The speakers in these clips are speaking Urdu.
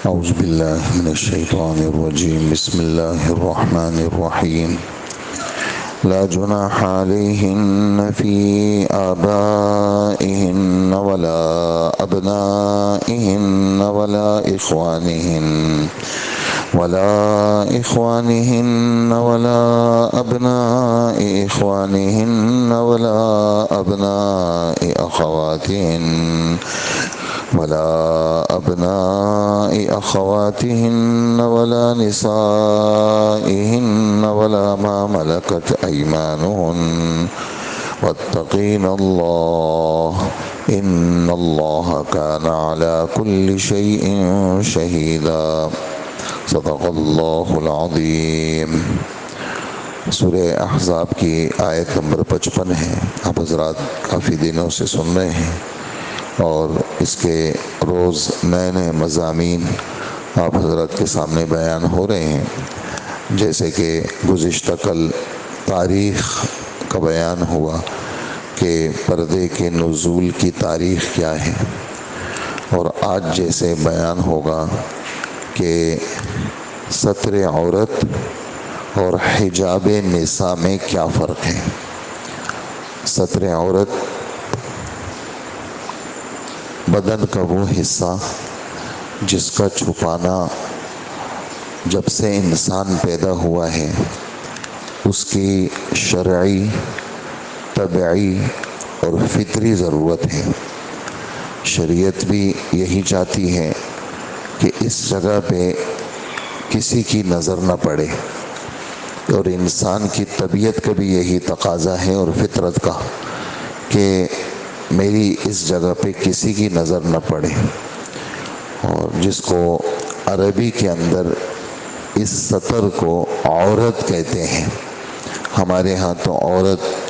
أعوذ بالله من الشيطان الرجيم. بسم الله الرحمن الرحيم. لا جناح عليهن في آبائهن ولا أبنائهن ولا إخوانهن ولا أبناء إخوانهن ولا أبناء أخواتهن ولا نسائهن ولا ما ملكت أيمانهن واتقين الله إن الله كان على كل شيء شهيدا. صدق اللہ العظیم. سورہ احزاب کی آیت نمبر 55 ہے. آپ حضرات کافی دنوں سے سن رہے ہیں اور اس کے روز نئے نئے مضامین آپ حضرات کے سامنے بیان ہو رہے ہیں. جیسے کہ گزشتہ کل تاریخ کا بیان ہوا کہ پردے کے نزول کی تاریخ کیا ہے، اور آج جیسے بیان ہوگا کہ ستر عورت اور حجاب نساء میں کیا فرق ہے. ستر عورت بدن کا وہ حصہ جس کا چھپانا جب سے انسان پیدا ہوا ہے اس کی شرعی، طبعی اور فطری ضرورت ہے. شریعت بھی یہی چاہتی ہے کہ اس جگہ پہ کسی کی نظر نہ پڑے، اور انسان کی طبیعت کا بھی یہی تقاضا ہے اور فطرت کا کہ میری اس جگہ پہ کسی کی نظر نہ پڑے. اور جس کو عربی کے اندر اس سطر کو عورت کہتے ہیں. ہمارے ہاں تو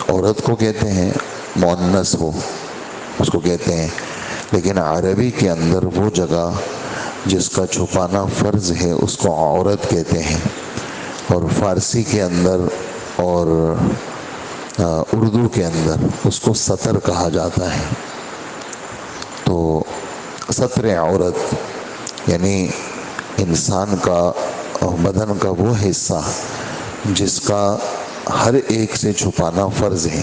عورت کو کہتے ہیں، مؤنث ہو اس کو کہتے ہیں، لیکن عربی کے اندر وہ جگہ جس کا چھپانا فرض ہے اس کو عورت کہتے ہیں. اور فارسی کے اندر اور اردو کے اندر اس کو سطر کہا جاتا ہے. تو سطر عورت یعنی انسان کا بدن کا وہ حصہ جس کا ہر ایک سے چھپانا فرض ہے،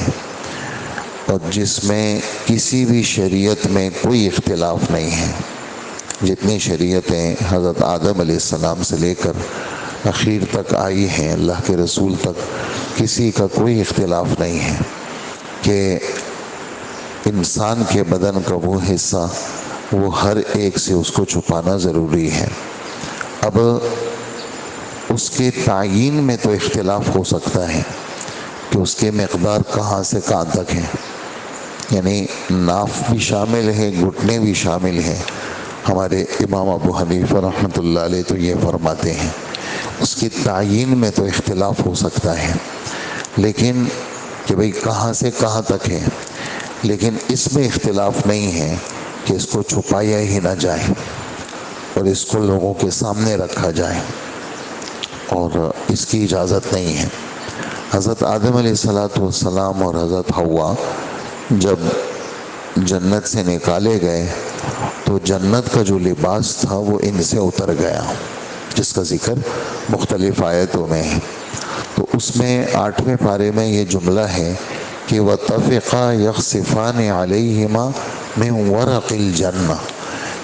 اور جس میں کسی بھی شریعت میں کوئی اختلاف نہیں ہے. جتنی شریعتیں حضرت آدم علیہ السلام سے لے کر اخیر تک آئی ہیں، اللہ کے رسول تک، کسی کا کوئی اختلاف نہیں ہے کہ انسان کے بدن کا وہ حصہ وہ ہر ایک سے اس کو چھپانا ضروری ہے. اب اس کے تعیین میں تو اختلاف ہو سکتا ہے کہ اس کے مقدار کہاں سے کہاں تک ہے، یعنی ناف بھی شامل ہے، گھٹنے بھی شامل ہیں. ہمارے امام ابو حنیفہ رحمۃ اللہ علیہ تو یہ فرماتے ہیں اس کی تعیین میں تو اختلاف ہو سکتا ہے، لیکن کہ بھئی کہاں سے کہاں تک ہے، لیکن اس میں اختلاف نہیں ہے کہ اس کو چھپایا ہی نہ جائے اور اس کو لوگوں کے سامنے رکھا جائے، اور اس کی اجازت نہیں ہے. حضرت آدم علیہ السلام اور حضرت حوا جب جنت سے نکالے گئے تو جنت کا جو لباس تھا وہ ان سے اتر گیا، جس کا ذکر مختلف آیتوں میں ہے. تو اس میں 8ویں پارے میں یہ جملہ ہے کہ وَاتَّفِقَا يَخْصِفَانِ عَلَيْهِمَا مِنْ وَرَقِ الْجَنَّةِ،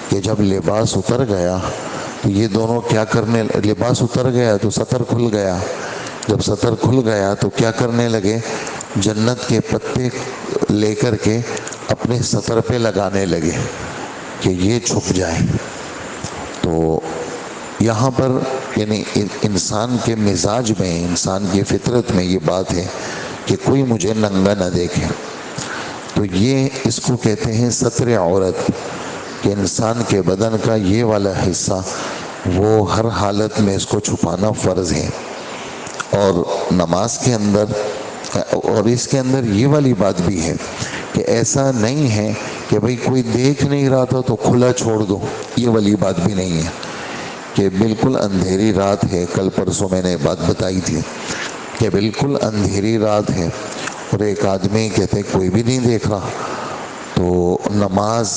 کہ جب لباس اتر گیا تو یہ دونوں کیا کرنے، لباس اتر گیا تو سطر کھل گیا، جب سطر کھل گیا تو کیا کرنے لگے، جنت کے پتے لے کر کے اپنے سطر پہ لگانے لگے کہ یہ چھپ جائے. تو یہاں پر یعنی انسان کے مزاج میں، انسان کی فطرت میں یہ بات ہے کہ کوئی مجھے ننگا نہ دیکھے. تو یہ اس کو کہتے ہیں ستر عورت، کہ انسان کے بدن کا یہ والا حصہ وہ ہر حالت میں اس کو چھپانا فرض ہے. اور نماز کے اندر اور اس کے اندر یہ والی بات بھی ہے کہ ایسا نہیں ہے کہ بھئی کوئی دیکھ نہیں رہا تھا تو کھلا چھوڑ دو، یہ والی بات بھی نہیں ہے کہ بالکل اندھیری رات ہے. کل پرسوں میں نے بات بتائی تھی کہ بالکل اندھیری رات ہے اور ایک آدمی کہتے کوئی بھی نہیں دیکھ رہا، تو نماز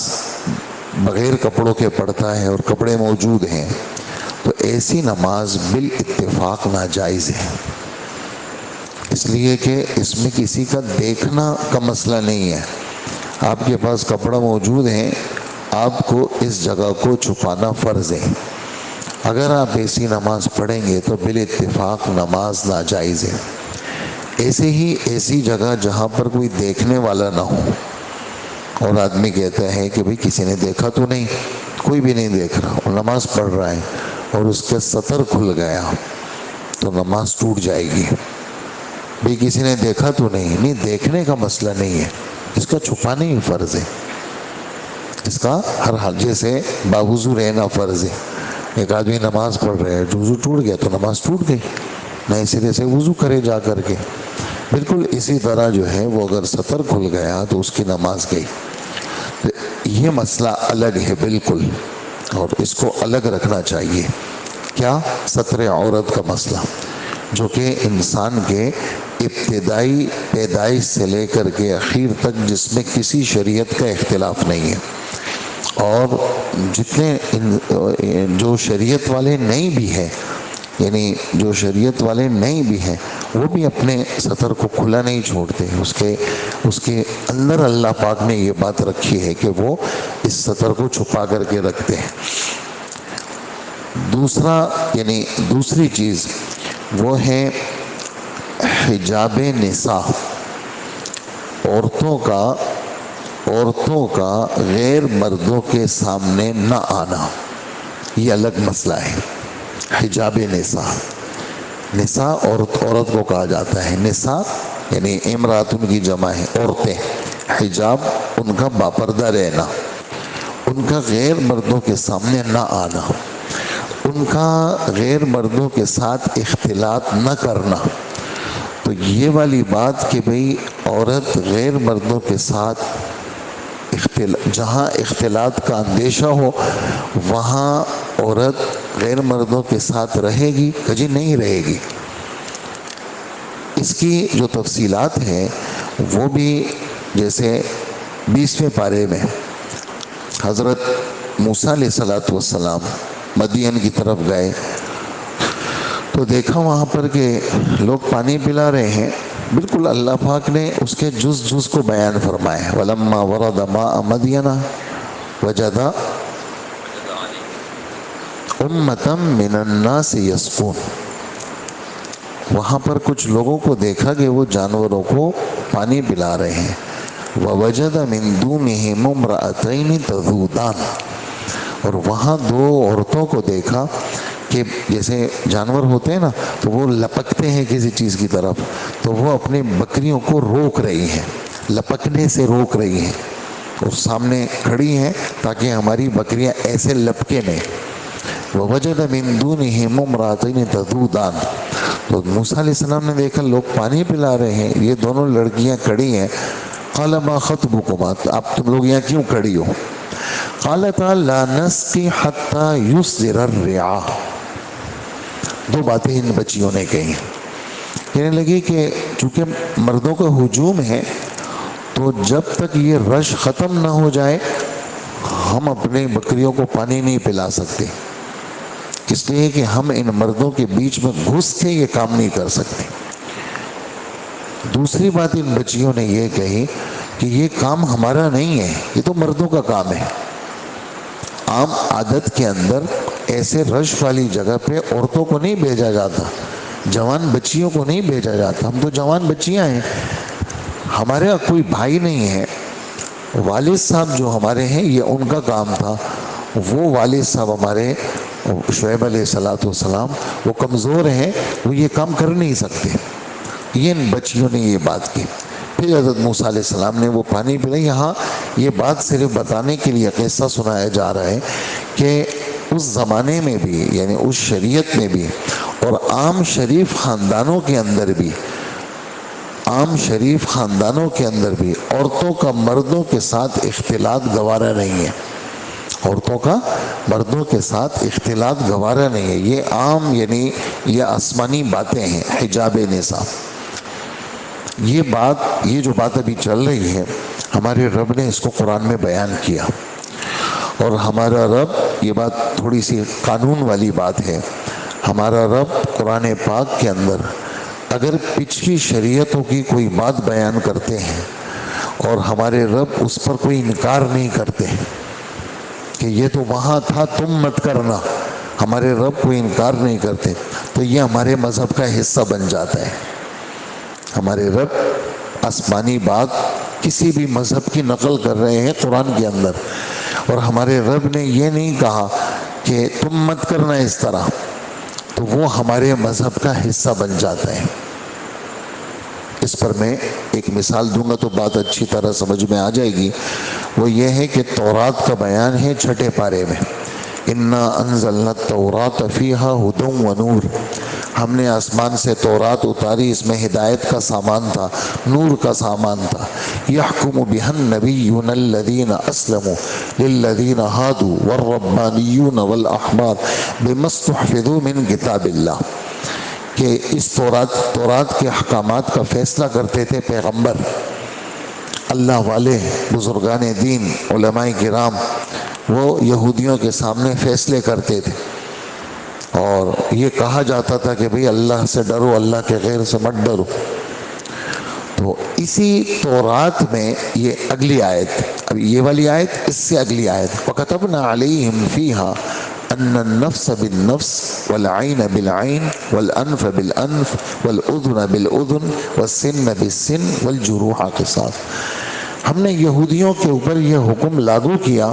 بغیر کپڑوں کے پڑھتا ہے اور کپڑے موجود ہیں تو ایسی نماز بالاتفاق ناجائز ہے، اس لیے کہ اس میں کسی کا دیکھنا کا مسئلہ نہیں ہے۔ آپ کے پاس کپڑا موجود ہے، آپ کو اس جگہ کو چھپانا فرض ہے۔ اگر آپ ایسی نماز پڑھیں گے تو بالاتفاق نماز ناجائز ہے۔ ایسے ہی ایسی جگہ جہاں پر کوئی دیکھنے والا نہ ہو اور آدمی کہتا ہے کہ بھئی کسی نے دیکھا تو نہیں، کوئی بھی نہیں دیکھ رہا اور نماز پڑھ رہا ہے اور اس کے سطر کھل گیا تو نماز ٹوٹ جائے گی۔ بھئی کسی نے دیکھا تو نہیں، دیکھنے کا مسئلہ نہیں ہے، اس کا چھپانا ہی فرض ہے۔ اس کا ہر حال جیسے باوضو رہنا فرض ہے۔ ایک آدمی نماز پڑھ رہے ہے، وضو ٹوٹ گیا تو نماز ٹوٹ گئی، نئے سرے سے وضو کرے جا کر کے۔ بالکل اسی طرح جو ہے وہ اگر سطر کھل گیا تو اس کی نماز گئی۔ یہ مسئلہ الگ ہے بالکل، اور اس کو الگ رکھنا چاہیے۔ کیا؟ سطر عورت کا مسئلہ، جو کہ انسان کے ابتدائی پیدائش سے لے کر کے اخیر تک جس میں کسی شریعت کا اختلاف نہیں ہے، اور جتنے جو شریعت والے نہیں بھی ہیں، یعنی جو شریعت والے نہیں بھی ہیں وہ بھی اپنے سطر کو کھلا نہیں چھوڑتے۔ اس کے اندر اللہ پاک نے یہ بات رکھی ہے کہ وہ اس سطر کو چھپا کر کے رکھتے ہیں۔ دوسری چیز وہ ہے حجاب نساء، عورتوں کا غیر مردوں کے سامنے نہ آنا، یہ الگ مسئلہ ہے۔ حجاب نساء عورت کو کہا جاتا ہے، نساء یعنی امراتن کی جمع ہے، عورتیں۔ حجاب ان کا باپردہ رہنا، ان کا غیر مردوں کے سامنے نہ آنا، ان کا غیر مردوں کے ساتھ اختلاط نہ کرنا۔ تو یہ والی بات کہ بھئی عورت غیر مردوں کے ساتھ جہاں اختلاط کا اندیشہ ہو وہاں عورت غیر مردوں کے ساتھ رہے گی کہ جی نہیں رہے گی، اس کی جو تفصیلات ہیں وہ بھی جیسے 20ویں پارے میں حضرت موسیٰ علیہ السلام مدین کی طرف گئے تو دیکھا وہاں پر کہ لوگ پانی پلا رہے ہیں، بالکل اللہ پاک نے اس کے جز کو بیان فرمایا۔ وَلَمَّا وَرَدَ مَاءَ مَدْيَنَ وَجَدَ أُمَّةً مِّنَ النَّاسِ يَسْقُونَ، وہاں پر کچھ لوگوں کو دیکھا کہ وہ جانوروں کو پانی پلا رہے ہیں۔ وَوَجَدَ مِن دُونِهِمُ امْرَأَتَيْنِ تَذُودَانِ، اور وہاں دو عورتوں کو دیکھا کہ جیسے جانور ہوتے ہیں نا تو وہ لپکتے ہیں کسی چیز کی طرف، تو وہ اپنی بکریوں کو روک رہی ہیں، لپکنے سے روک رہی ہیں اور سامنے کھڑی ہیں تاکہ ہماری بکریاں ایسے لپکے نہیں۔ وَوَجَدَ مِن دُونِهِمُ امْرَأَتَيْنِ تَذُودَانِ، تو موسیٰ علیہ السلام نے دیکھا لوگ پانی پلا رہے ہیں، یہ دونوں لڑکیاں کھڑی ہیں۔ قَالَ مَا خَطْبُكُمَا، اب تم لوگ یہاں کیوں کھڑی ہو؟ قَالَتَا لَا نَسْقِي حَتَّى يُصْدِرَ الرِّعَاءُ، دو باتیں ان بچیوں نے کہیں، کہنے لگی کہ چونکہ مردوں کا ہجوم ہے تو جب تک یہ رش ختم نہ ہو جائے ہم اپنی بکریوں کو پانی نہیں پلا سکتے، اس لیے کہ ہم ان مردوں کے بیچ میں گھس کے یہ کام نہیں کر سکتے۔ دوسری بات ان بچیوں نے یہ کہی کہ یہ کام ہمارا نہیں ہے، یہ تو مردوں کا کام ہے۔ عام عادت کے اندر ایسے رش والی جگہ پہ عورتوں کو نہیں بھیجا جاتا، جوان بچیوں کو نہیں بھیجا جاتا، ہم تو جوان بچیاں ہیں، ہمارا کوئی بھائی نہیں ہے۔ والد صاحب جو ہمارے ہیں یہ ان کا کام تھا، وہ والد صاحب ہمارے شعیب علیہ السلام وہ کمزور ہیں، وہ یہ کام کر نہیں سکتے۔ یہ ان بچیوں نے یہ بات کی۔ پھر حضرت موسیٰ علیہ السلام نے وہ پانی پلائی۔ یہاں یہ بات صرف بتانے کے لیے قصہ سنایا جا رہا ہے کہ اس زمانے میں بھی یعنی اس شریعت میں بھی اور عام شریف خاندانوں کے اندر بھی عورتوں کا مردوں کے ساتھ اختلاط گوارا نہیں ہے، عورتوں کا مردوں کے ساتھ اختلاط گوارا نہیں ہے۔ یہ عام یعنی یہ آسمانی باتیں ہیں، حجاب نساء۔ یہ جو بات ابھی چل رہی ہے ہمارے رب نے اس کو قرآن میں بیان کیا۔ اور ہمارا رب، یہ بات تھوڑی سی قانون والی بات ہے، ہمارا رب قرآن پاک کے اندر اگر پچھلی شریعتوں کی کوئی بات بیان کرتے ہیں اور ہمارے رب اس پر کوئی انکار نہیں کرتے کہ یہ تو وہاں تھا تم مت کرنا، ہمارے رب کوئی انکار نہیں کرتے، تو یہ ہمارے مذہب کا حصہ بن جاتا ہے۔ ہمارے رب آسمانی بات کسی بھی مذہب کی نقل کر رہے ہیں قرآن کے اندر، اور ہمارے رب نے یہ نہیں کہا کہ تم مت کرنا اس طرح، تو وہ ہمارے مذہب کا حصہ بن جاتا ہے۔ اس پر میں ایک مثال دوں گا تو بات اچھی طرح سمجھ میں آ جائے گی۔ وہ یہ ہے کہ تورات کا بیان ہے 6 پارے میں، انا انزلنا التوراۃ فیہا ھدی ونور، ہم نے آسمان سے تورات اتاری، اس میں ہدایت کا سامان تھا، نور کا سامان تھا۔ یحکم بہا النبیون الذین اسلموا للذین ہادوا والربانیون والاحبار بما استحفظوا من کتاب اللہ، کہ اس تورات کے احکامات کا فیصلہ کرتے تھے پیغمبر، اللہ والے، بزرگان دین، علماء کرام، وہ یہودیوں کے سامنے فیصلے کرتے تھے، اور یہ کہا جاتا تھا کہ بھئی اللہ سے ڈرو، اللہ کے غیر سے مت ڈرو۔ تو اسی تورات میں یہ اگلی آیت، اب یہ والی آیت اس سے اگلی آیت، وَكَتَبْنَا عَلَيْهِمْ فِيهَا أَنَّ النَّفْسَ بِالنَّفْسِ وَالْعَيْنَ بِالْعَيْنِ وَالْأَنْفَ بِالْأَنْفِ وَالْأُذُنَ بِالْأُذُنِ وَالسِّنَّ بِالسِّنِّ وَالْجُرُوحَ قِصَاص، ہم نے یہودیوں کے اوپر یہ حکم لاگو کیا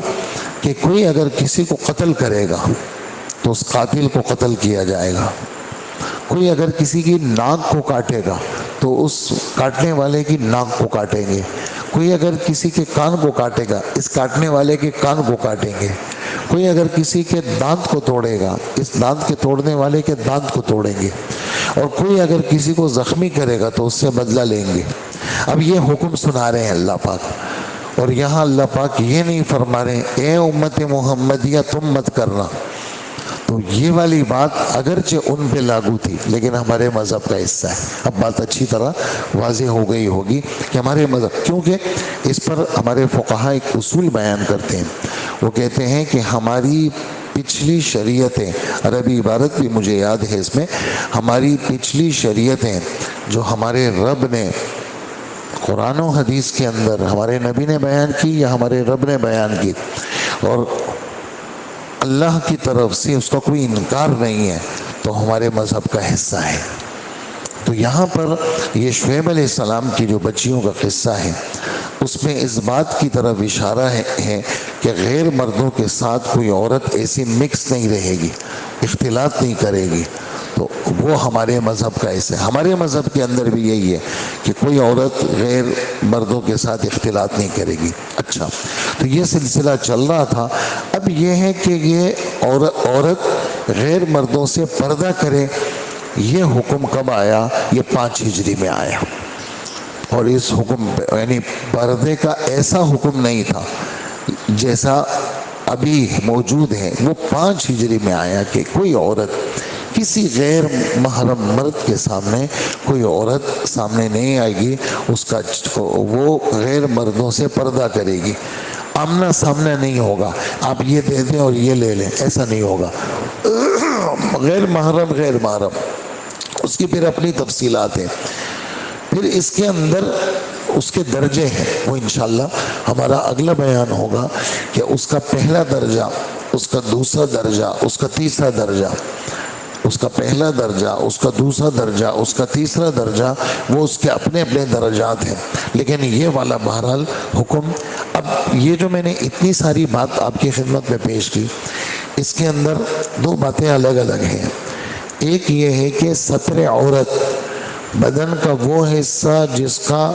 کہ کوئی اگر کسی کو قتل کرے گا تو اس قاتل کو قتل کیا جائے گا، کوئی اگر کسی کی ناک کو کاٹے گا تو اس کاٹنے والے کی ناک کو کاٹیں گے، کوئی اگر کسی کے کان کو کاٹے گا اس کاٹنے والے کے کان کو کاٹیں گے، کوئی اگر کسی کے دانت کو توڑے گا اس دانت کے توڑنے والے کے دانت کو توڑیں گے، اور کوئی اگر کسی کو زخمی کرے گا تو اس سے بدلہ لیں گے۔ اب یہ حکم سنا رہے ہیں اللہ پاک، اور یہاں اللہ پاک یہ نہیں فرما رہے اے امت محمدیہ تم مت کرنا، تو یہ والی بات اگرچہ ان پہ لاگو تھی لیکن ہمارے مذہب کا حصہ ہے۔ اب بات اچھی طرح واضح ہو گئی ہوگی کہ ہمارے مذہب، کیونکہ اس پر ہمارے فقہاء ایک اصول بیان کرتے ہیں، وہ کہتے ہیں کہ ہماری پچھلی شریعتیں، عربی عبارت بھی مجھے یاد ہے اس میں، ہماری پچھلی شریعتیں جو ہمارے رب نے قرآن و حدیث کے اندر ہمارے نبی نے بیان کی یا ہمارے رب نے بیان کی، اور اللہ کی طرف سے اس کا کوئی انکار نہیں ہے، تو ہمارے مذہب کا حصہ ہے۔ تو یہاں پر یہ شعیب علیہ السلام کی جو بچیوں کا قصہ ہے، اس میں اس بات کی طرف اشارہ ہے کہ غیر مردوں کے ساتھ کوئی عورت ایسی مکس نہیں رہے گی، اختلاط نہیں کرے گی، تو وہ ہمارے مذہب کا حصہ ہے۔ ہمارے مذہب کے اندر بھی یہی ہے کہ کوئی عورت غیر مردوں کے ساتھ اختلاط نہیں کرے گی۔ اچھا، تو یہ سلسلہ چل رہا تھا۔ اب یہ ہے کہ یہ عورت غیر مردوں سے پردہ کرے، یہ حکم کب آیا؟ یہ 5 ہجری میں آیا، اور اس حکم یعنی پردے کا ایسا حکم نہیں تھا جیسا ابھی موجود ہے، وہ 5 ہجری میں آیا کہ کوئی عورت کسی غیر محرم مرد کے سامنے، کوئی عورت سامنے نہیں آئے گی، اس کا وہ غیر مردوں سے پردہ کرے گی، آمنا سامنا نہیں ہوگا، آپ یہ دے دیں اور یہ لے لیں، ایسا نہیں ہوگا۔ غیر محرم اس کی پھر اپنی تفصیلات ہیں، پھر اس کے اندر اس کے درجے ہیں، وہ انشاءاللہ ہمارا اگلا بیان ہوگا کہ اس کا پہلا درجہ، اس کا دوسرا درجہ، اس کا تیسرا درجہ، اس کا پہلا درجہ، اس کا دوسرا درجہ، اس کا تیسرا درجہ، وہ اس کے اپنے اپنے درجات ہیں، لیکن یہ والا بہرحال حکم۔ اب یہ جو میں نے اتنی ساری بات آپ کی خدمت میں پیش کی، اس کے اندر 2 باتیں الگ الگ ہیں۔ ایک یہ ہے کہ ستر عورت بدن کا وہ حصہ جس کا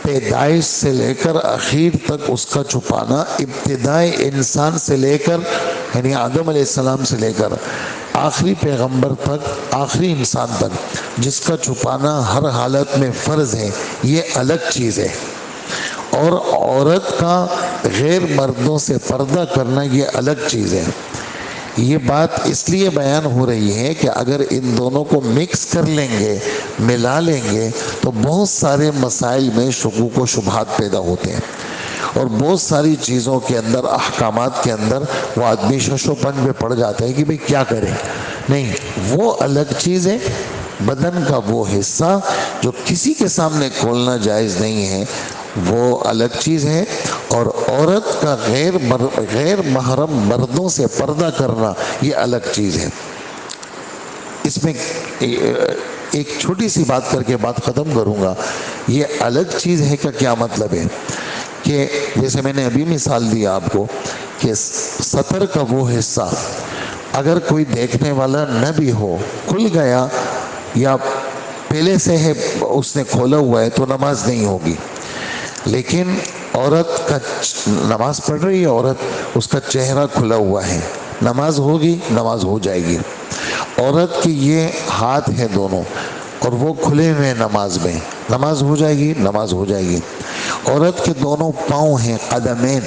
پیدائش سے لے کر اخیر تک اس کا چھپانا، ابتدائی انسان سے لے کر یعنی آدم علیہ السلام سے لے کر آخری پیغمبر تک، آخری انسان تک جس کا چھپانا ہر حالت میں فرض ہے، یہ الگ چیز ہے، اور عورت کا غیر مردوں سے پردہ کرنا یہ الگ چیز ہے۔ یہ بات اس لیے بیان ہو رہی ہے کہ اگر ان دونوں کو مکس کر لیں گے، ملا لیں گے، تو بہت سارے مسائل میں شکوک و شبہات پیدا ہوتے ہیں، اور بہت ساری چیزوں کے اندر، احکامات کے اندر وہ آدمی شش و پنج میں پڑ جاتا ہے کہ بھئی کیا کرے. نہیں، وہ الگ چیز ہے. بدن کا وہ حصہ جو کسی کے سامنے کھولنا جائز نہیں ہے وہ الگ چیز ہے. اور عورت کا غیر محرم مردوں سے پردہ کرنا یہ الگ چیز ہے. اس میں ایک چھوٹی سی بات کر کے بات ختم کروں گا. یہ الگ چیز ہے کا کیا مطلب ہے کہ جیسے میں نے ابھی مثال دی آپ کو کہ سطر کا وہ حصہ اگر کوئی دیکھنے والا نہ بھی ہو، کھل گیا یا پہلے سے ہے اس نے کھولا ہوا ہے تو نماز نہیں ہوگی. لیکن عورت کا نماز پڑھ رہی ہے، عورت اس کا چہرہ کھلا ہوا ہے، نماز ہوگی، نماز ہو جائے گی. عورت کی یہ ہاتھ ہے دونوں اور وہ کھلے ہوئے نماز میں، نماز ہو جائے گی، نماز ہو جائے گی. عورت کے دونوں پاؤں ہیں قدمین،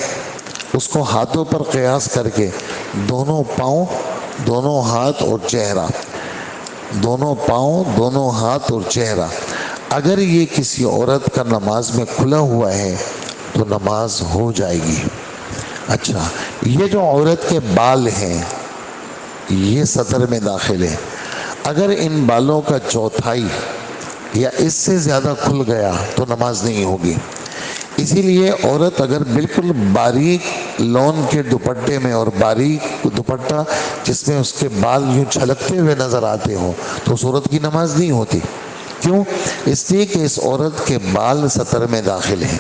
اس کو ہاتھوں پر قیاس کر کے دونوں پاؤں، دونوں ہاتھ اور چہرہ، دونوں پاؤں، دونوں ہاتھ اور چہرہ، اگر یہ کسی عورت کا نماز میں کھلا ہوا ہے تو نماز ہو جائے گی. اچھا، یہ جو عورت کے بال ہیں یہ سطر میں داخل ہے. اگر ان بالوں کا چوتھائی یا اس سے زیادہ کھل گیا تو نماز نہیں ہوگی. اسی لیے عورت اگر بالکل باریک لون کے دوپٹے میں، اور باریک دوپٹہ جس میں اس کے بال یوں چھلکتے ہوئے نظر آتے ہوں تو اس عورت کی نماز نہیں ہوتی. کیوں؟ اس لیے کہ اس عورت کے بال سطر میں داخل ہیں،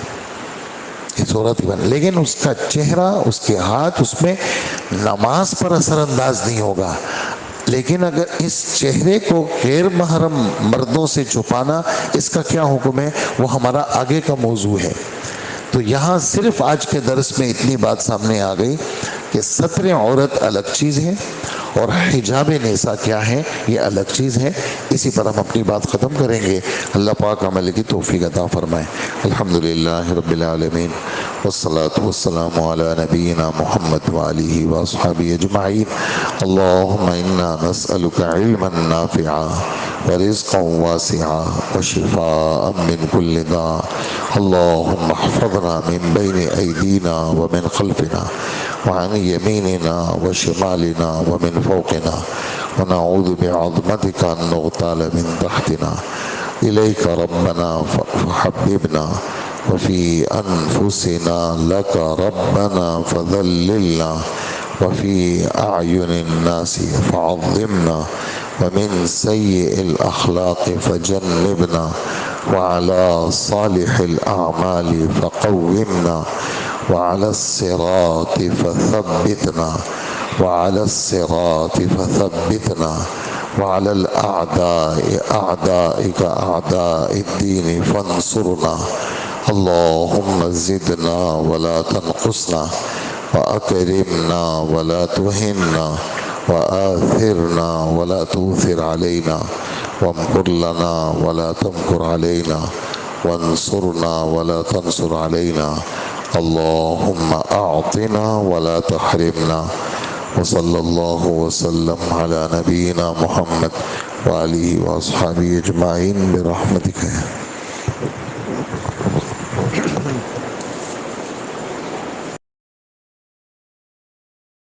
اس عورت کی بال، لیکن اس کا چہرہ، اس کے ہاتھ اس میں نماز پر اثر انداز نہیں ہوگا. لیکن اگر اس چہرے کو غیر محرم مردوں سے چھپانا، اس کا کیا حکم ہے، وہ ہمارا آگے کا موضوع ہے. تو یہاں صرف آج کے درس میں اتنی بات سامنے آ گئی کہ ستر عورت الگ چیز ہے اور حجاب نساء کیا ہے، یہ الگ چیز ہے. اسی پر ہم اپنی بات ختم کریں گے. اللہ پاک عمل کی توفیق عطا فرمائے. الحمدللہ رب العالمین والصلاة والسلام علی نبینا محمد وآلہ واصحابہ اجمعین. اللہم انا نسألک علما نافعا ورزقا واسعا وشفاء من كل داء. اللهم احفظنا من بين أيدينا ومن خلفنا وعن يميننا وشمالنا ومن فوقنا ونعوذ بعظمتك أن نغتال من تحتنا. إليك ربنا فحببنا وفي أنفسنا لك ربنا فذللنا وفي أعين الناس فعظمنا ومن سيء الأخلاق فجنبنا وعلى صالح الأعمال فقومنا وعلى الصراط فثبتنا وعلى الصراط فثبتنا وعلى الأعداء أعدائك أعداء الدين فانصرنا. اللهم زدنا ولا تنقصنا وأكرمنا ولا تهنا وآثرنا ولا تؤثر علينا وامكر لنا ولا تمكر علينا وانصرنا ولا تنصر علينا. اللهم أعطنا ولا تحرمنا. وصلى الله وسلم على نبينا محمد وآله وأصحابه أجمعين برحمتك.